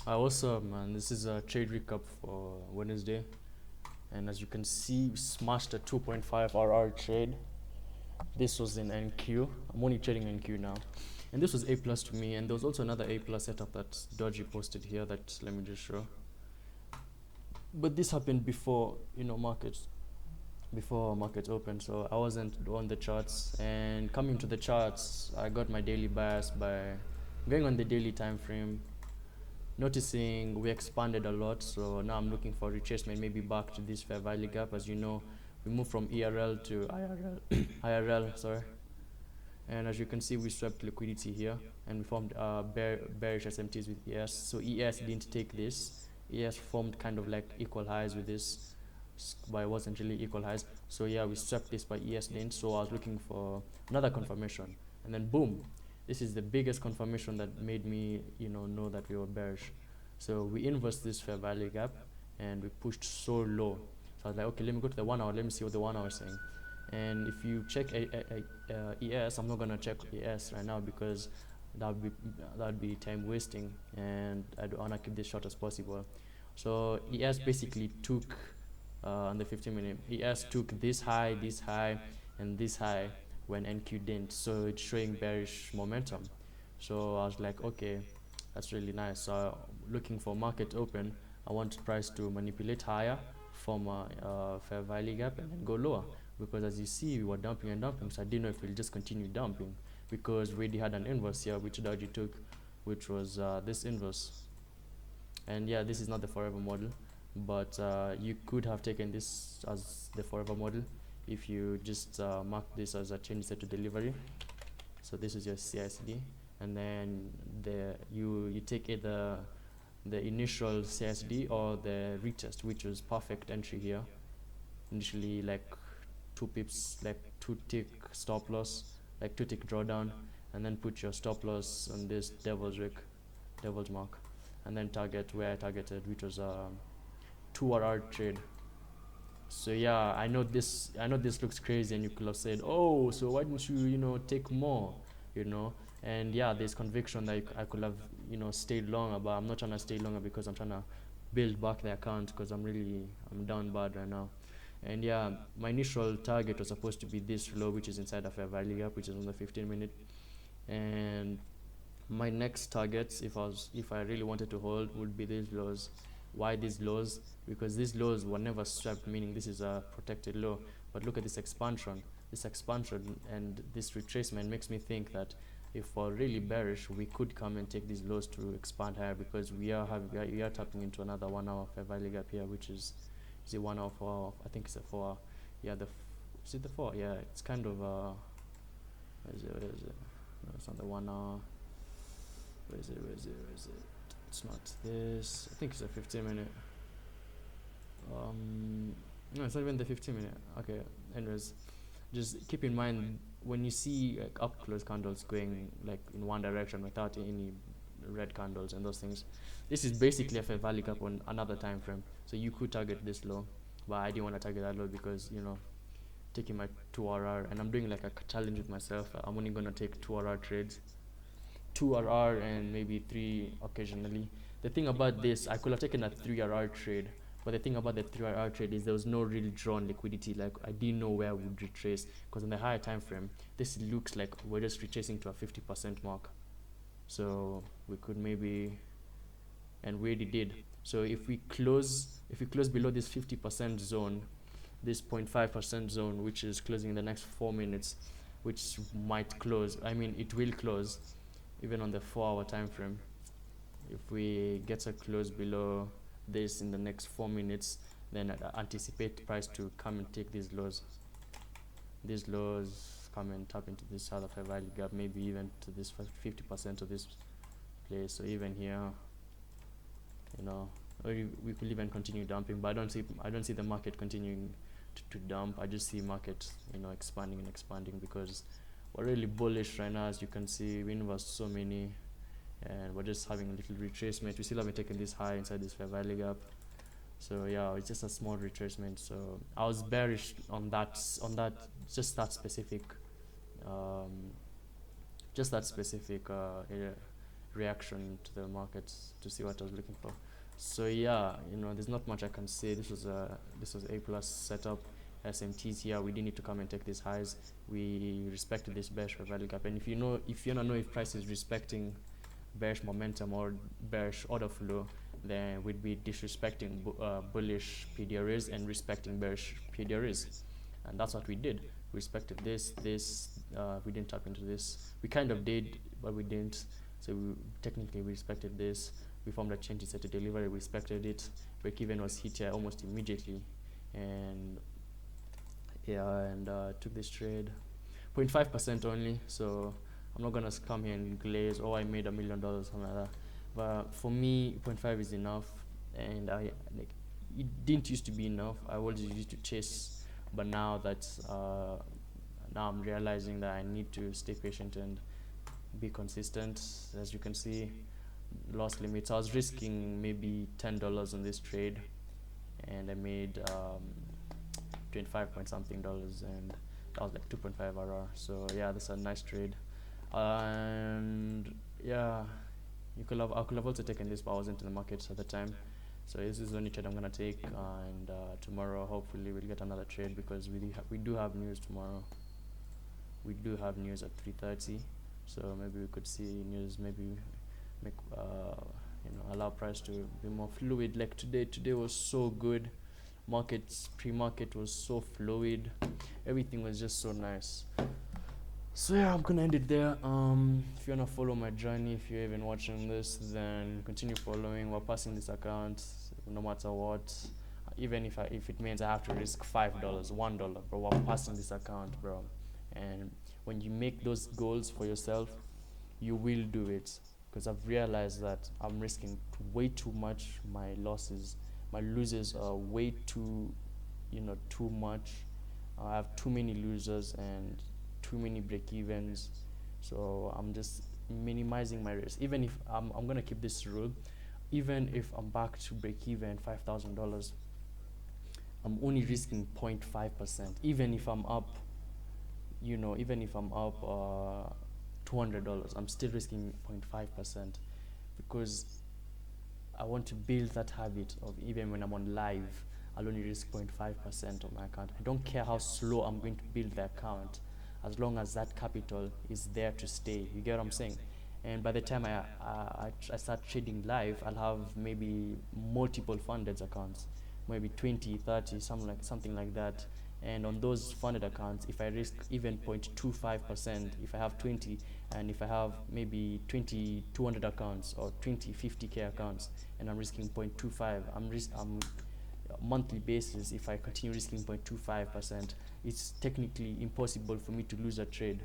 What's up, man? This is a trade recap for Wednesday, and as you can see, we smashed a 2.5 RR trade. This was in NQ. I'm only trading NQ now, and this was A plus to me. And there was also another A plus setup that Dodgy posted here. That let me just show. But this happened before before markets open, so I wasn't on the charts. And coming to the charts, I got my daily bias by going on the daily time frame, noticing we expanded a lot. So now I'm looking for retracement, maybe back to this fair value gap. As you know, we moved from ERL to IRL, IRL, sorry. And as you can see, we swept liquidity here, and we formed bearish SMTs with ES. So ES didn't take this. ES formed kind of like equal highs with this, but it wasn't really equal highs. So yeah, we swept this, by ES didn't. So I was looking for another confirmation, and then boom, this is the biggest confirmation that made me know that we were bearish. So we inversed this fair value gap, and we pushed so low. So I was like, okay, let me go to the 1 hour, let me see what the 1 hour is saying. And if you check ES, I'm not gonna check ES right now because that would be time wasting, and I don't wanna keep this short as possible. So ES basically took on the 15-minute, ES took this high, and this high when NQ didn't. So it's showing bearish momentum. So I was like, okay, that's really nice. So looking for market open, I want price to manipulate higher, form a fair value gap, and then go lower. Because as you see, we were dumping and dumping, so I didn't know if we'll just continue dumping because we already had an inverse here, which Doji took, which was this inverse. And yeah, this is not the forever model, but you could have taken this as the forever model if you just mark this as a change set to delivery. So this is your CICD, and then you take either the initial CICD or the retest, which was perfect entry here. Initially, like 2 pips, like 2 tick stop loss, like 2 tick drawdown, and then put your stop loss on this devil's mark, and then target where I targeted, which was a 2 RR trade. So yeah, I know this looks crazy, and you could have said, oh, so why didn't you take more, you know? And yeah, there's conviction that I could have stayed longer, but I'm not trying to stay longer because I'm trying to build back the account because I'm down bad right now. And yeah, my initial target was supposed to be this low, which is inside of a value gap, which is on the 15-minute. And my next targets, if I really wanted to hold, would be these lows. Why these lows? Because these lows were never swept, meaning this is a protected low. But look at this expansion. This expansion and this retracement makes me think that if we're really bearish, we could come and take these lows to expand higher, because we are tapping into another 1 hour fair value gap here, which is it 1 hour, 4 hour? I think it's a 4 hour. Yeah, is it the 4? Yeah, it's kind of where is it? No, it's not the 1 hour. Where is it? It's not this. I think it's a 15-minute. No, it's not even the 15-minute. Okay. Anyways, just keep in mind when you see like up close candles going like in one direction without any red candles and those things, this is basically a fair value gap on another time frame. So you could target this low, but I didn't want to target that low because taking my 2 RR, and I'm doing like a challenge with myself. I'm only gonna take 2 RR trades, 2 RR and maybe 3 occasionally. The thing about this, I could have taken a 3 RR trade, but the thing about the 3 RR trade is there was no real drawn liquidity. Like I didn't know where I would retrace, because in the higher time frame, this looks like we're just retracing to a 50% mark. So we could maybe, and we already did. So if we close below this 50% zone, this 0.5% zone, which is closing in the next 4 minutes, which might close, I mean it will close even on the 4 hour time frame. If we get a close below this in the next 4 minutes, then I anticipate price to come and take these lows. These lows come and tap into this other fair value gap, maybe even to this 50% of this place. So even here, or we could even continue dumping, but I don't see the market continuing to dump. I just see market expanding and expanding, because we're really bullish right now. As you can see, we invest so many, and we're just having a little retracement. We still haven't taken this high inside this fair value gap. So yeah, it's just a small retracement. So I was bearish on that just that specific area. reaction to the markets to see what I was looking for. So yeah, there's not much I can say. This was A plus setup. SMTs here. We didn't need to come and take these highs. We respected this bearish value gap. And if you don't know if price is respecting bearish momentum or bearish order flow, then we'd be disrespecting bullish PDRs and respecting bearish PDRs. And that's what we did. We respected this. We didn't tap into this. We kind of did, but we didn't. So technically we respected this. We formed a change set to delivery. We respected it. Break even was hit here almost immediately, and took this trade 0.5% only. So I'm not gonna come here and glaze, oh, I made $1 million, something like that. But for me, 0.5 is enough, and it didn't used to be enough. I always used to chase, but now now I'm realizing that I need to stay patient and be consistent. As you can see, loss limits. I was risking maybe $10 on this trade, and I made 25 point something dollars, and that was like 2.5 RR. So yeah, that's a nice trade. And yeah, I could have also taken this, but I wasn't in the market at the time. So this is the only trade I'm gonna take, and tomorrow hopefully we'll get another trade, because we do have news tomorrow. We do have news at 3:30, so maybe we could see news, maybe make allow price to be more fluid. Like today was so good. Pre-market was so fluid. Everything was just so nice. So yeah, I'm gonna end it there. If you wanna follow my journey, if you're even watching this, then continue following. We're passing this account no matter what. Even if it means I have to risk $5, $1, but we're passing this account, bro. And when you make those goals for yourself, you will do it. Because I've realized that I'm risking way too much. My losses are way too much. I have too many losers and too many break-evens, so I'm just minimizing my risk. Even if I'm gonna keep this rule, even if I'm back to break-even $5,000, I'm only risking 0.5%. Even if I'm up, $200, I'm still risking 0.5%, because I want to build that habit of, even when I'm on live, I'll only risk 0.5% of my account. I don't care how slow I'm going to build the account, as long as that capital is there to stay. You get what I'm saying? And by the time I start trading live, I'll have maybe multiple funded accounts, maybe 20, 30, something like that. And on those funded accounts, if I risk even 0.25%, if I have 20, and if I have maybe 20 200 accounts or 20 50k accounts, and I'm risking 0.25, I'm monthly basis, if I continue risking 0.25%, it's technically impossible for me to lose a trade.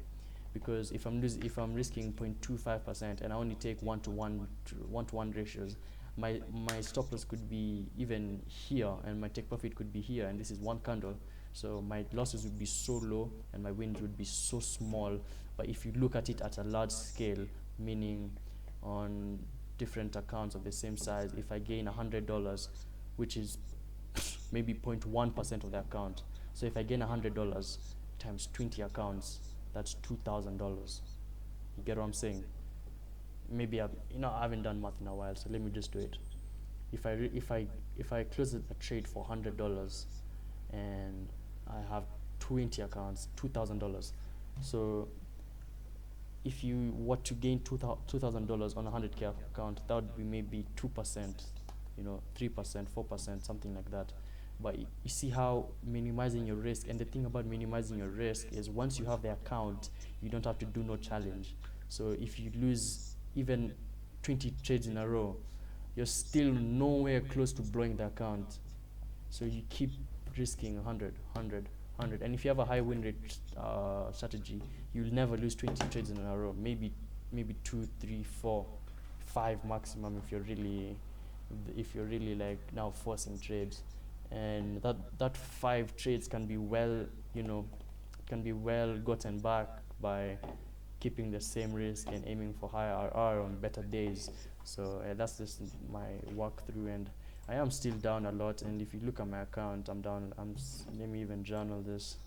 Because if I'm risking 0.25% and I only take 1-to-1 ratios, my stop loss could be even here, and my take profit could be here, and this is one candle. So my losses would be so low and my wins would be so small. But if you look at it at a large scale, meaning on different accounts of the same size, if I gain $100, which is maybe 0.1% of the account, so if I gain $100 times 20 accounts, that's $2,000. You get what I'm saying? Maybe I haven't done math in a while, so let me just do it. If I close a trade for $100 and I have 20 accounts, $2,000. So if you were to gain $2,000 on a 100k account, that would be maybe 2%, 3%, 4%, something like that. But you see how minimizing your risk, and the thing about minimizing your risk is, once you have the account, you don't have to do no challenge. So if you lose even 20 trades in a row, you're still nowhere close to blowing the account. So you keep risking 100, and if you have a high win rate strategy, you'll never lose 20 trades in a row. Maybe 2, 3, 4, 5 maximum, if you're really like now forcing trades. And that 5 trades can be well gotten back by keeping the same risk and aiming for higher RR on better days. So that's just my walkthrough, and I am still down a lot. And if you look at my account, I'm down. Let me even journal this,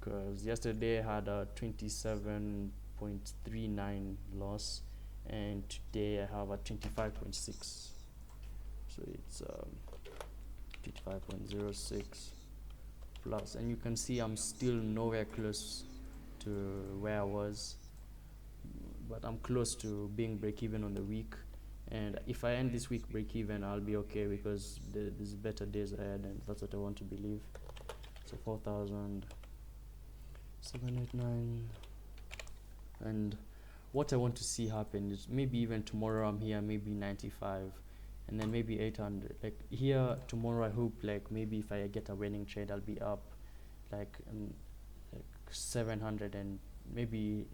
because yesterday I had a 27.39 loss, and today I have a 25.6, so it's 25.06 plus, and you can see I'm still nowhere close to where I was, but I'm close to being break even on the week. And if I end this week break even, I'll be okay, because there's better days ahead, and that's what I want to believe. So 4,789, and what I want to see happen is maybe even tomorrow I'm here, maybe 95, and then maybe 800. Like here tomorrow, I hope like maybe if I get a winning trade, I'll be up like 700, and maybe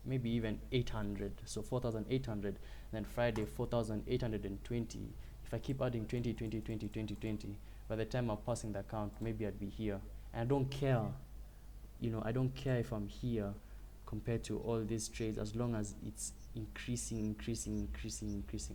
even 800, so 4,800. Then Friday 4,820. If I keep adding 20 20 20 20 20, by the time I'm passing the account, maybe I'd be here. And I don't care, I don't care if I'm here compared to all these trades, as long as it's increasing.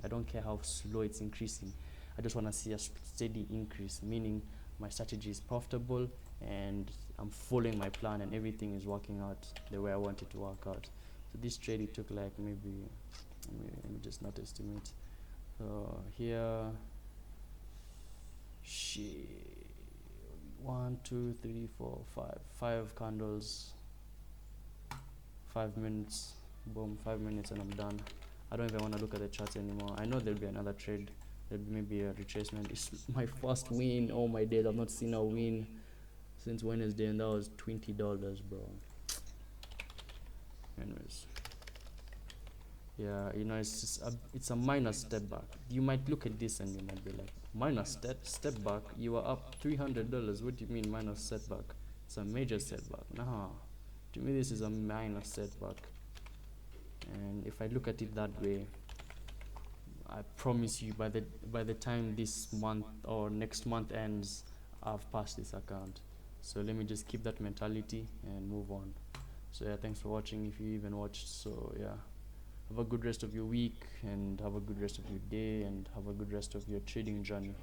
I don't care how slow it's increasing. I just want to see a steady increase, meaning my strategy is profitable and I'm following my plan and everything is working out the way I want it to work out. So this trade, it took like maybe, let me just not estimate. So here, one, two, three, four, five candles, 5 minutes, boom, 5 minutes, and I'm done. I don't even want to look at the charts anymore. I know there'll be another trade, there'll be maybe a retracement. It's my first win. Oh my days, I've not seen a win since Wednesday, and that was $20, bro. Anyways, yeah, it's just it's a minor step back. You might look at this and you might be like, minor step back, you are up $300. What do you mean minor setback? It's a major setback. Nah, to me this is a minor setback. And if I look at it that way, I promise you, by the time this month or next month ends, I've passed this account. So let me just keep that mentality and move on. So yeah, thanks for watching, if you even watched. So yeah, have a good rest of your week, and have a good rest of your day, and have a good rest of your trading journey.